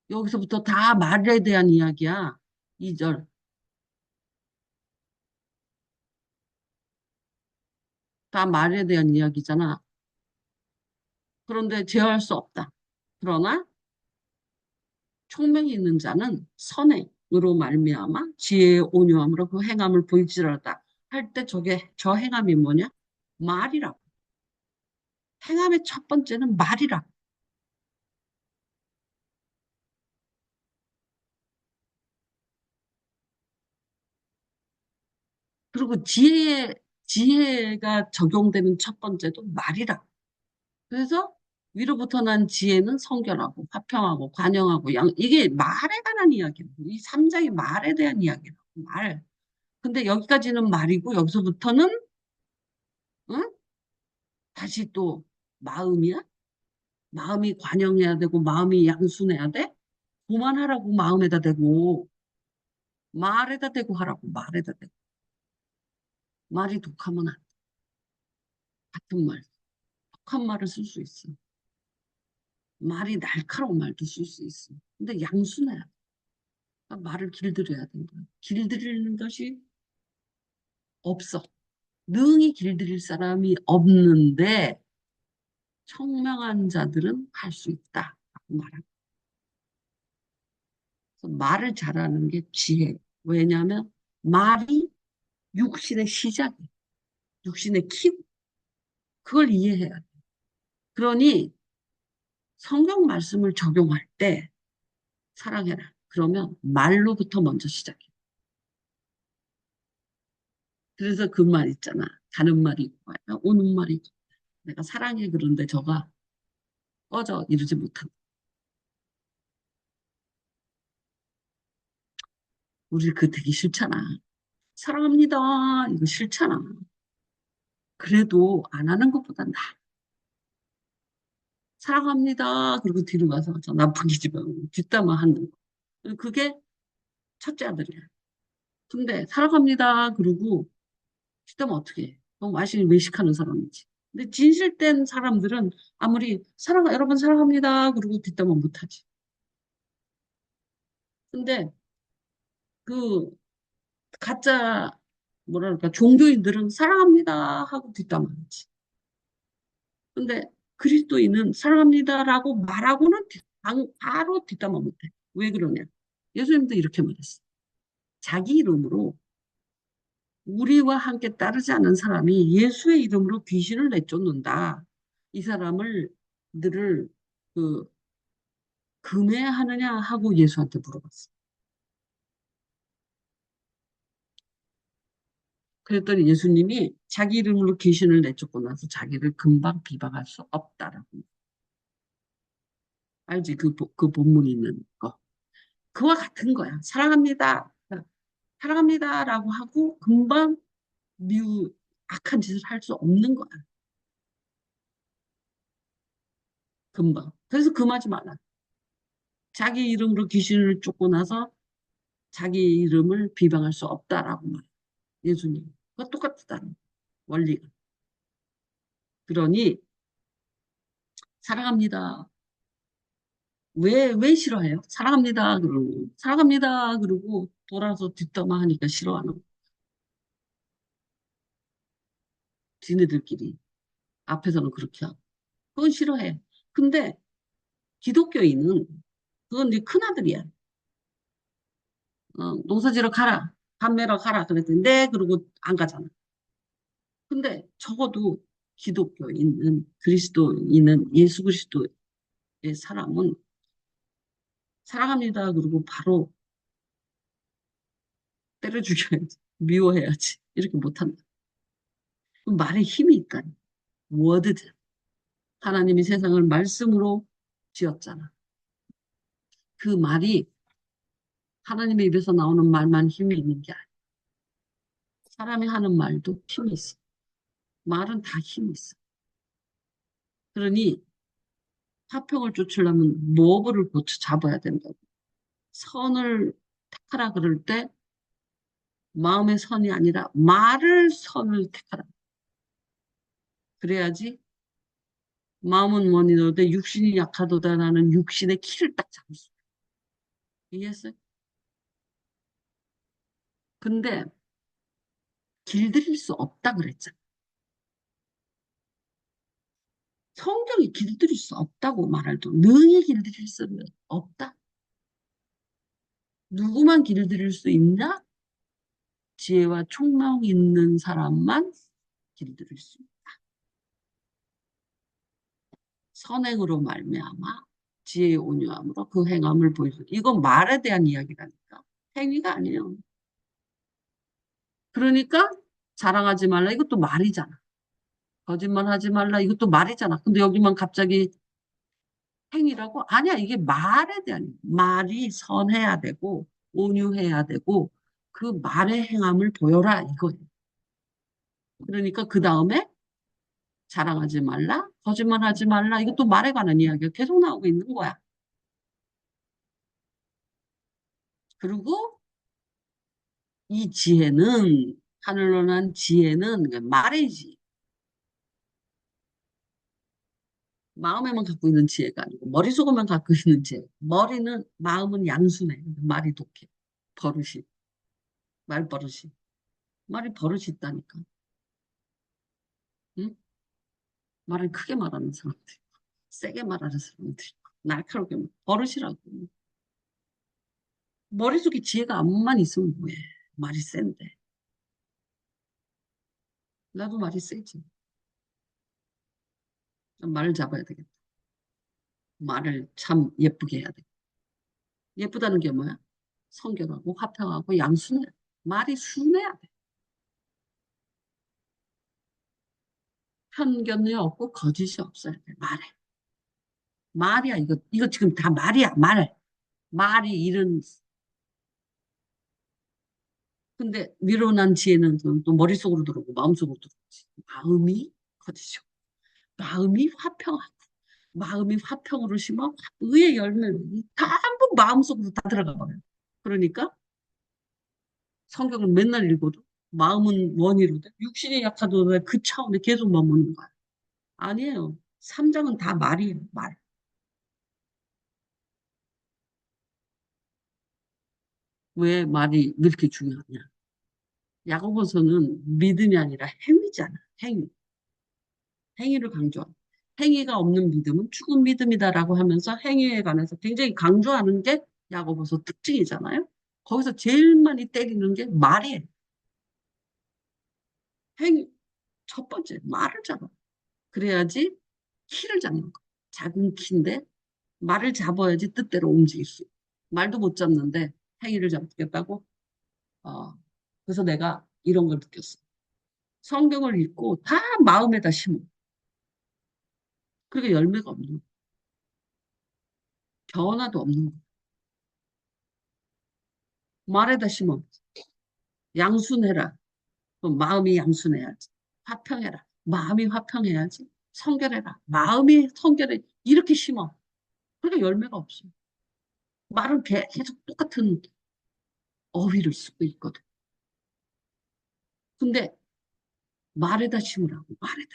A: 여기서부터 다 말에 대한 이야기야. 2절. 다 말에 대한 이야기잖아. 그런데 제어할 수 없다. 그러나 총명이 있는 자는 선행으로 말미암아 지혜의 온유함으로 그 행함을 보일지어다 할 때 저 행함이 뭐냐? 말이라고. 행함의 첫 번째는 말이라고. 그리고 지혜가 적용되는 첫 번째도 말이라고. 그래서 위로부터 난 지혜는 성결하고 화평하고 관용하고 이게 말에 관한 이야기예요. 이 3장이 말에 대한 이야기예요. 말. 근데 여기까지는 말이고 여기서부터는 응? 다시 또 마음이야? 마음이 관영해야 되고 마음이 양순해야 돼? 그만하라고 마음에다 대고 말에다 대고 하라고 말에다 대고 말이 독하면 안 돼. 같은 말 독한 말을 쓸 수 있어. 말이 날카로운 말도 쓸 수 있어. 근데 양순해야 돼. 그러니까 말을 길들여야 된다. 길들이는 것이 없어. 능히 길들일 사람이 없는데 청명한 자들은 할 수 있다. 라고 말합니다. 그래서 말을 잘하는 게 지혜. 왜냐하면 말이 육신의 시작이에요. 육신의 키, 그걸 이해해야 돼. 그러니 성경 말씀을 적용할 때 사랑해라. 그러면 말로부터 먼저 시작해. 그래서 그 말 있잖아. 가는 말이 있고 오는 말이 있고. 내가 사랑해 그런데 저가 꺼져 이러지 못한다. 우리 그 되기 싫잖아. 사랑합니다. 이거 싫잖아. 그래도 안 하는 것보다 나. 사랑합니다. 그리고 뒤로 가서 저 나쁜 기집 말고 뒷담화 하는 거. 그게 첫째 아들이야. 근데 사랑합니다. 그리고 뒷담화 어떻게 해? 너무 마실 외식하는 사람이지. 근데 진실된 사람들은 아무리 여러분 사랑합니다. 그리고 뒷담화 못하지. 근데 그 가짜 뭐랄까 종교인들은 사랑합니다 하고 뒷담화하지. 근데 그리스도인은 사랑합니다라고 말하고는 바로 뒷담화 못해. 왜 그러냐? 예수님도 이렇게 말했어. 자기 이름으로 우리와 함께 따르지 않은 사람이 예수의 이름으로 귀신을 내쫓는다. 이 사람을 들을 그 금해하느냐 하고 예수한테 물어봤어. 그랬더니 예수님이 자기 이름으로 귀신을 내쫓고 나서 자기를 금방 비방할 수 없다라고. 알지? 그 본문 있는 거. 그와 같은 거야. 사랑합니다. 사랑합니다라고 하고 금방 악한 짓을 할 수 없는 거야. 금방. 그래서 금하지 말라. 자기 이름으로 귀신을 쫓고 나서 자기 이름을 비방할 수 없다라고 말해. 예수님. 그거 똑같다는 원리가. 그러니 사랑합니다. 왜 싫어해요? 사랑합니다. 그러고 사랑합니다. 그러고 돌아서 뒷담화 하니까 싫어하는 거. 지네들끼리 앞에서는 그렇게 하고. 그건 싫어해. 근데 기독교인은 그건 이제 큰아들이야. 농사지러 가라. 밥 매러 가라. 그랬더니 네. 그러고 안 가잖아. 근데 적어도 기독교인은 그리스도인은 예수 그리스도의 사람은 사랑합니다. 그리고 바로 때려 죽여야지. 미워해야지. 이렇게 못한다. 그 말에 힘이 있다니. 워드들. 하나님이 세상을 말씀으로 지었잖아. 그 말이 하나님의 입에서 나오는 말만 힘이 있는 게 아니야. 사람이 하는 말도 힘이 있어. 말은 다 힘이 있어. 그러니 화평을 쫓으려면 뭐를 고쳐 잡아야 된다고. 선을 택하라 그럴 때 마음의 선이 아니라 말을 선을 택하라. 그래야지 마음은 원이노되 육신이 약하도다 나는 육신의 키를 딱 잡을 수 있어. 이해했어요? 근데 길들일 수 없다 그랬잖아. 성경이 길들일 수 없다고 말할도 능히 길들일 수는 없다. 누구만 길들일 수 있냐? 지혜와 총명 있는 사람만 길들일 수 있다. 선행으로 말미암아 지혜의 온유함으로 그 행함을 보여줘. 이건 말에 대한 이야기라니까. 행위가 아니에요. 그러니까 자랑하지 말라. 이것도 말이잖아. 거짓말 하지 말라. 이것도 말이잖아. 근데 여기만 갑자기 행위라고? 아니야, 이게 말에 대한, 말이 선해야 되고, 온유해야 되고, 그 말의 행함을 보여라, 이거예요. 그러니까 그 다음에 자랑하지 말라, 거짓말하지 말라, 이것도 말에 관한 이야기가 계속 나오고 있는 거야. 그리고 이 지혜는, 하늘로 난 지혜는 말이지. 마음에만 갖고 있는 지혜가 아니고, 머릿속에만 갖고 있는 지혜. 머리는, 마음은 양순해. 말이 독해. 버릇이, 말버릇이. 말이 버릇이 있다니까. 응? 말을 크게 말하는 사람들, 세게 말하는 사람들, 날카롭게 버릇이라고. 머릿속에 지혜가 암만 있으면 뭐해. 말이 센데. 나도 말이 세지. 말을 잡아야 되겠다. 말을 참 예쁘게 해야 돼. 예쁘다는 게 뭐야? 성결하고 화평하고 양순해. 말이 순해야 돼. 편견이 없고 거짓이 없어야 돼. 말에. 말이야. 이거 지금 다 말이야. 말. 말이 이런. 근데 미련한 지혜는 또 머릿속으로 들어오고 마음속으로 들어오지. 마음이 거짓이고. 마음이 화평하고. 마음이 화평으로 심어 의의 열매를 전부 마음속으로 다 들어가 버려요. 그러니까 성경을 맨날 읽어도 마음은 원이로 돼. 육신이 약하도 왜 그 차원에 계속 머무는 거야. 아니에요. 3장은 다 말이에요. 말. 왜 말이 왜 이렇게 중요하냐? 야고보서는 믿음이 아니라 행위잖아. 행위. 행위를 강조하는. 행위가 없는 믿음은 죽은 믿음이다라고 하면서 행위에 관해서 굉장히 강조하는 게 야고보서 특징이잖아요. 거기서 제일 많이 때리는 게 말이에요. 행위. 첫 번째, 말을 잡아. 그래야지 키를 잡는 거. 작은 키인데 말을 잡아야지 뜻대로 움직일 수 있어. 말도 못 잡는데 행위를 잡겠다고? 어. 그래서 내가 이런 걸 느꼈어. 성경을 읽고 다 마음에다 심어. 그게 열매가 없는 거. 변화도 없는 거. 말에다 심어. 양순해라. 그럼 마음이 양순해야지. 화평해라. 마음이 화평해야지. 성결해라. 마음이 성결해. 이렇게 심어. 그러니까 열매가 없어. 말은 계속 똑같은 어휘를 쓰고 있거든. 근데 말에다 심으라고. 말에다.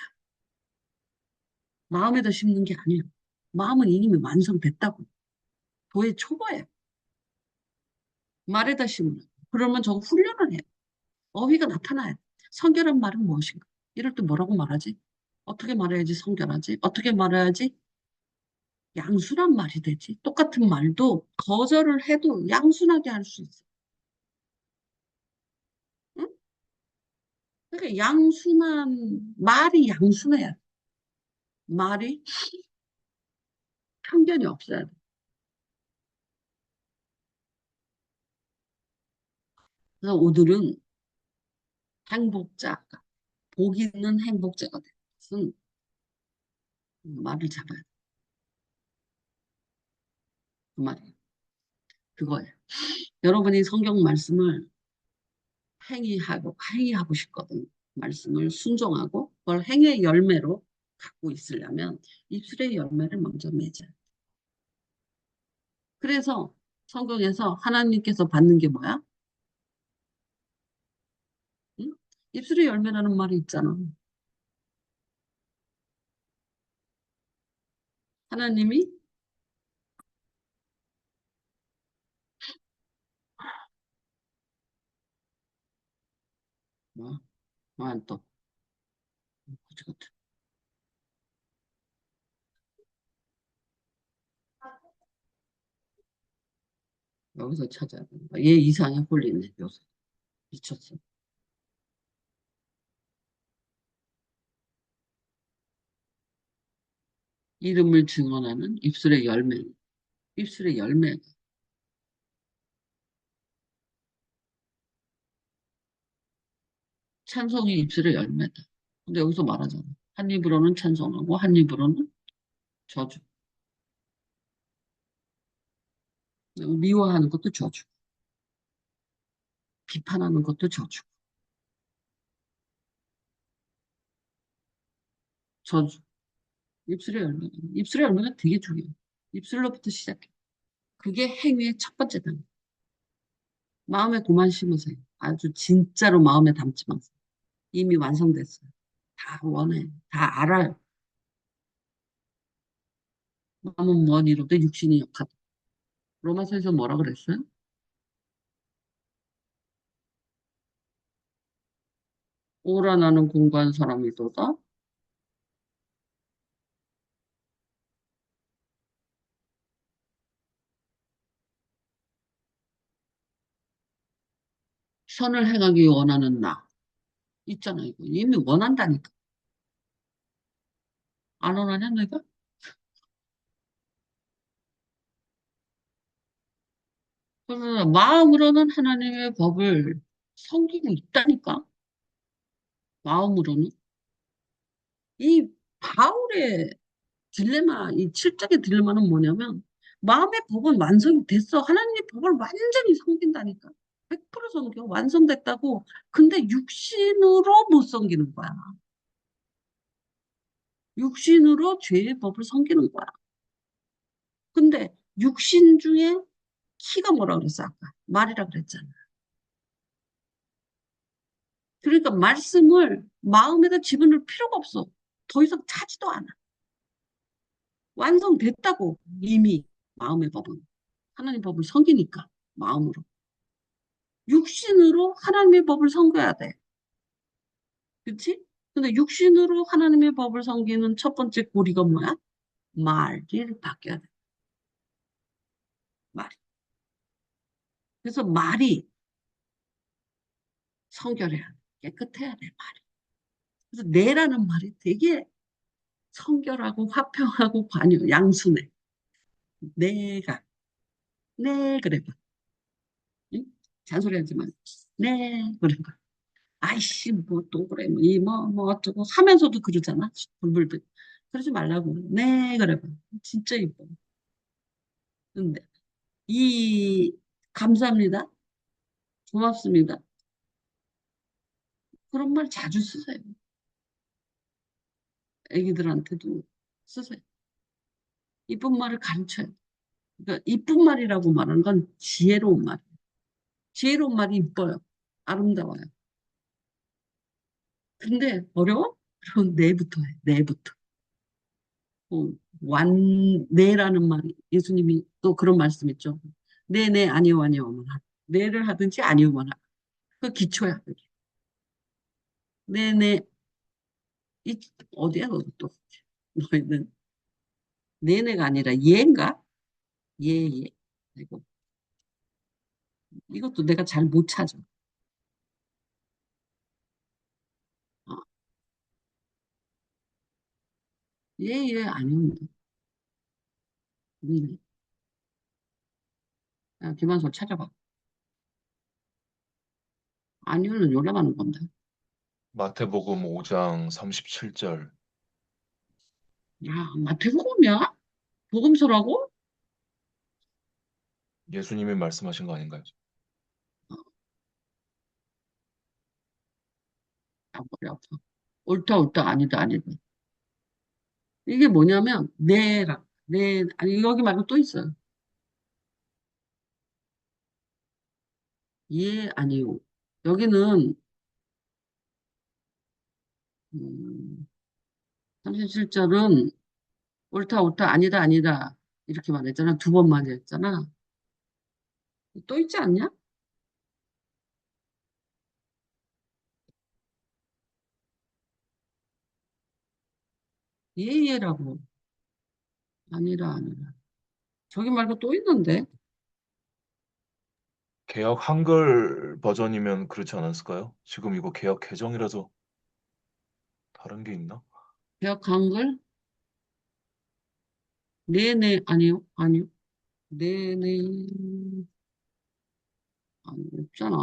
A: 마음에다 심는 게 아니에요. 마음은 이미 완성됐다고. 도의 초보예요. 말에다 심으라고. 그러면 저거 훈련을 해요. 어휘가 나타나요. 성결한 말은 무엇인가? 이럴 때 뭐라고 말하지? 어떻게 말해야지 성결하지? 어떻게 말해야지 양순한 말이 되지? 똑같은 말도 거절을 해도 양순하게 할 수 있어. 응? 그러니까 양순한 말이 양순해야 돼. 말이 편견이 없어야 돼. 그래서 오늘은 행복자가 복 있는 행복자가 된 것은 말을 잡아야 돼. 그 말이에요. 그거예요. 여러분이 성경 말씀을 행위하고 싶거든. 말씀을 순종하고 그걸 행위의 열매로 갖고 있으려면 입술의 열매를 먼저 맺어야 돼. 그래서 성경에서 하나님께서 받는 게 뭐야? 응? 입술의 열매라는 말이 있잖아. 하나님이 뭐, 또 그치, 그치. 여기서 찾아야 된다. 얘 이상해 홀리네 요새. 미쳤어. 이름을 증언하는 입술의 열매. 입술의 열매. 찬송이 입술의 열매다. 근데 여기서 말하잖아. 한 입으로는 찬송하고 한 입으로는 저주. 미워하는 것도 저주, 비판하는 것도 저주, 저주. 입술의 열매. 입술의 열매가 되게 중요해요. 입술로부터 시작해. 그게 행위의 첫 번째 단계. 마음에 고만 심으세요. 아주 진짜로 마음에 담지 마세요. 이미 완성됐어요. 다 원해. 다 알아요. 마음은 먼 이루되 육신이 역하다. 로마서에서 뭐라 그랬어요? 오라 나는 공부한 사람이도다. 선을 행하기 원하는 나. 있잖아, 이거. 이미 원한다니까. 안 원하냐, 내가? 그래서 마음으로는 하나님의 법을 섬기고 있다니까. 마음으로는. 이 바울의 딜레마, 이 7장의 딜레마는 뭐냐면, 마음의 법은 완성이 됐어. 하나님의 법을 완전히 섬긴다니까. 100% 섬겨. 완성됐다고. 근데 육신으로 못 섬기는 거야. 육신으로 죄의 법을 섬기는 거야. 근데 육신 중에 키가 뭐라 그랬어, 아까? 말이라 그랬잖아. 그러니까 말씀을 마음에다 집어넣을 필요가 없어. 더 이상 차지도 않아. 완성됐다고, 이미 마음의 법은. 하나님 법을 섬기니까, 마음으로. 육신으로 하나님의 법을 섬겨야 돼. 그치? 근데 육신으로 하나님의 법을 섬기는 첫 번째 고리가 뭐야? 말이 바뀌어야 돼. 말. 그래서 말이 성결해야 돼. 깨끗해야 돼, 말이. 그래서 내라는 말이 되게 성결하고 화평하고 양순해. 내가. 네, 그래 봐. 응? 잔소리하지 마. 네, 그래 봐. 아이씨, 뭐 또 그래. 뭐, 뭐 어쩌고 하면서도 그러잖아. 불불불. 그러지 말라고. 네, 그래 봐. 진짜 이뻐. 근데 이 감사합니다. 고맙습니다. 그런 말 자주 쓰세요. 애기들한테도 쓰세요. 이쁜 말을 가르쳐요. 그러니까 이쁜 말이라고 말하는 건 지혜로운 말. 지혜로운 말이 이뻐요. 아름다워요. 근데 어려워? 그럼 내부터 해. 내부터. 어, 내라는 말이 예수님이 또 그런 말씀 있죠. 네, 아니요, 아니요. 네를 하든지 아니요만 하라. 그 기초야. 그게. 네. 이, 어디야, 너 또. 너희는 네가 아니라 예인가? 예. 이거, 이것도 내가 잘 못 찾아. 어, 아니요. 네. 야, 김한솔 찾아봐. 아니요는 요람하는 건데.
B: 마태복음 5장 37절.
A: 야, 마태복음이야? 복음서라고?
B: 예수님이 말씀하신 거 아닌가요?
A: 아, 머리 아파. 옳다, 아니다. 이게 뭐냐면, 아니, 여기 말고 또 있어요. 예, 아니요. 여기는, 37절은 옳다, 아니다. 이렇게 말했잖아. 두 번 말했잖아. 또 있지 않냐? 예라고. 아니라. 저기 말고 또 있는데.
B: 개역 한글 버전이면 그렇지 않았을까요? 지금 이거 개역 개정이라서 다른 게 있나?
A: 대학 한글? 아니요. 네네, 아니, 없잖아.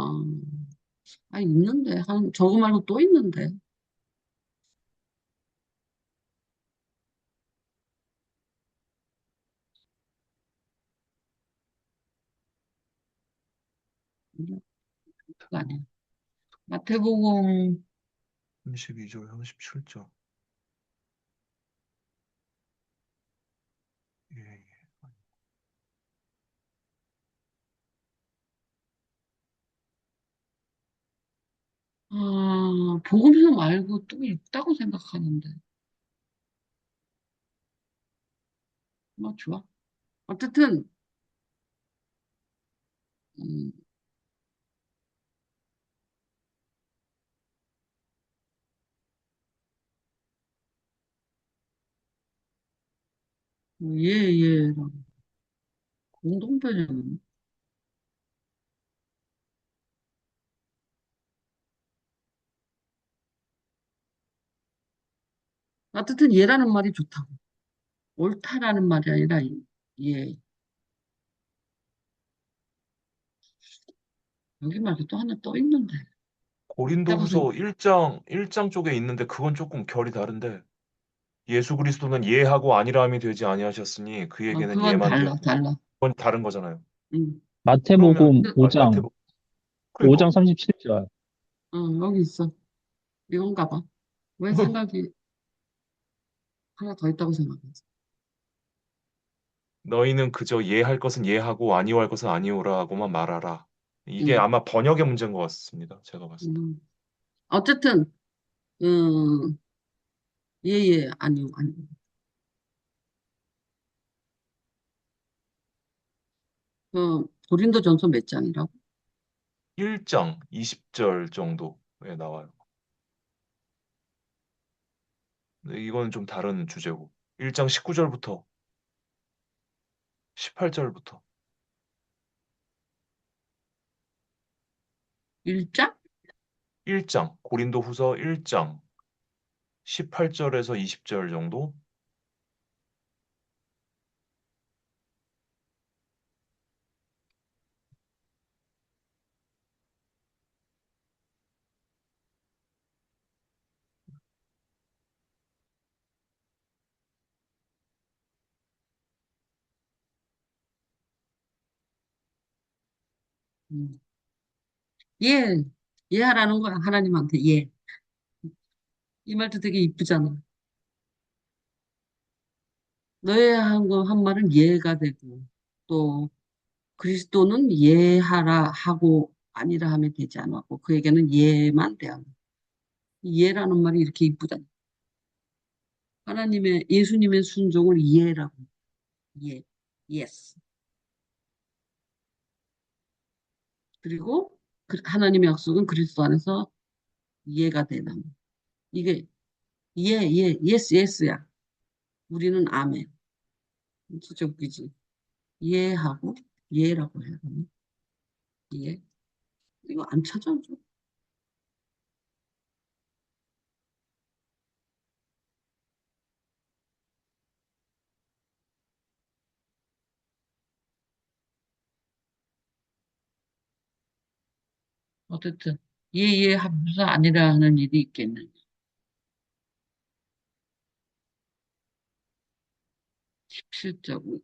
A: 아, 있는데. 저거 말고 또 있는데. 아니야. 마태복음,
B: 32절, 37절. 예, 예.
A: 복음서 말고 또 있다고 생각하는데. 뭐, 좋아. 어쨌든, 음, 얘랑 공동변형. 어쨌든 얘라는 말이 좋다고. 옳다라는 말이 아니라, 얘. 여기 말고 또 하나 또 있는데. 있다고 생각,
B: 고린도후서 1장 쪽에 있는데 그건 조금 결이 다른데 예수 그리스도는 예하고 아니라함이 되지 아니하셨으니 그에게는
A: 그건
B: 예만
A: 달라,
B: 되었고
A: 달라.
B: 그건 다른 거잖아요.
A: 응.
B: 그러면
C: 마태복음
A: 그,
C: 5장,
B: 그러니까
C: 5장 37절.
A: 여기 있어. 이건가 봐. 왜 생각이 하나 더 있다고 생각했어.
B: 너희는 그저 예할 것은 예하고 아니오할 것은 아니오라고만 말하라. 이게
A: 응.
B: 아마 번역의 문제인 것 같습니다. 제가 봤을 때.
A: 음. 어쨌든, 음, 예, 아니요, 아니요. 고린도전서 몇 장이라고?
B: 1장 20절 정도에 나와요. 근데 이건 좀 다른 주제고. 1장 19절부터 18절부터
A: 1장?
B: 1장 고린도후서 1장 18절에서 20절 정도.
A: 음. 예, 예 하라는 거야, 하나님한테, 예. 이 말도 되게 이쁘잖아. 너의 한 말은 예가 되고, 또, 그리스도는 예하라 하고 아니라 하면 되지 않았고, 그에게는 예만 돼야 돼. 예라는 말이 이렇게 이쁘잖아. 예수님의 순종을 예라고. 예, 예스. 그리고 하나님의 약속은 그리스도 안에서 예가 되는. 이게 예스, 예스야. 우리는 아멘. 진짜 웃기지. 예하고 예라고 해야 되나? 예. 이거 안 찾아줘. 어쨌든 예예 하면서 아니라 하는 일이 있겠느냐. 17절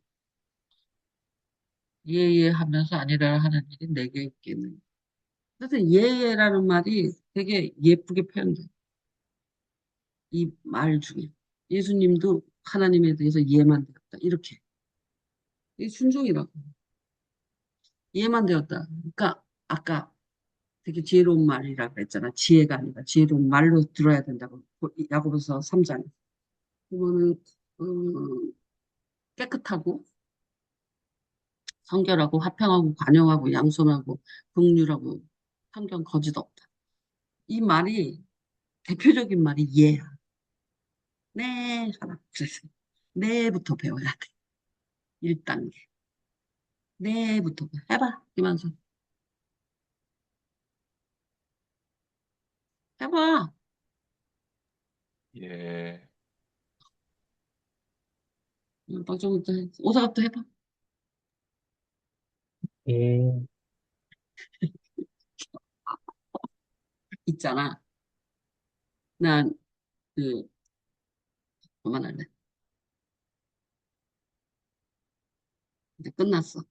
A: 예예 하면서 아니라 하는 일이 내게 있겠느냐. 그래서 예예라는 말이 되게 예쁘게 표현돼. 이 말 중에. 예수님도 하나님에 대해서 예만 되었다. 이렇게. 이 순종이라고. 예만 되었다. 그러니까 아까 되게 지혜로운 말이라고 그랬잖아. 지혜가 아니라 지혜로운 말로 들어야 된다고. 야고보서 3장. 그거는 깨끗하고 성결하고 화평하고 관용하고 양손하고 긍휼하고 성경 거짓 없다. 이 말이 대표적인 말이 예야. 네 하나. 그래서 네부터 배워야 돼. 1단계. 네부터 해봐. 이만서 해봐.
B: 예.
A: 박정부터 해. 오사갑도 해봐.
C: 예,
A: 있잖아. 난 그 그만할래. 이제 끝났어.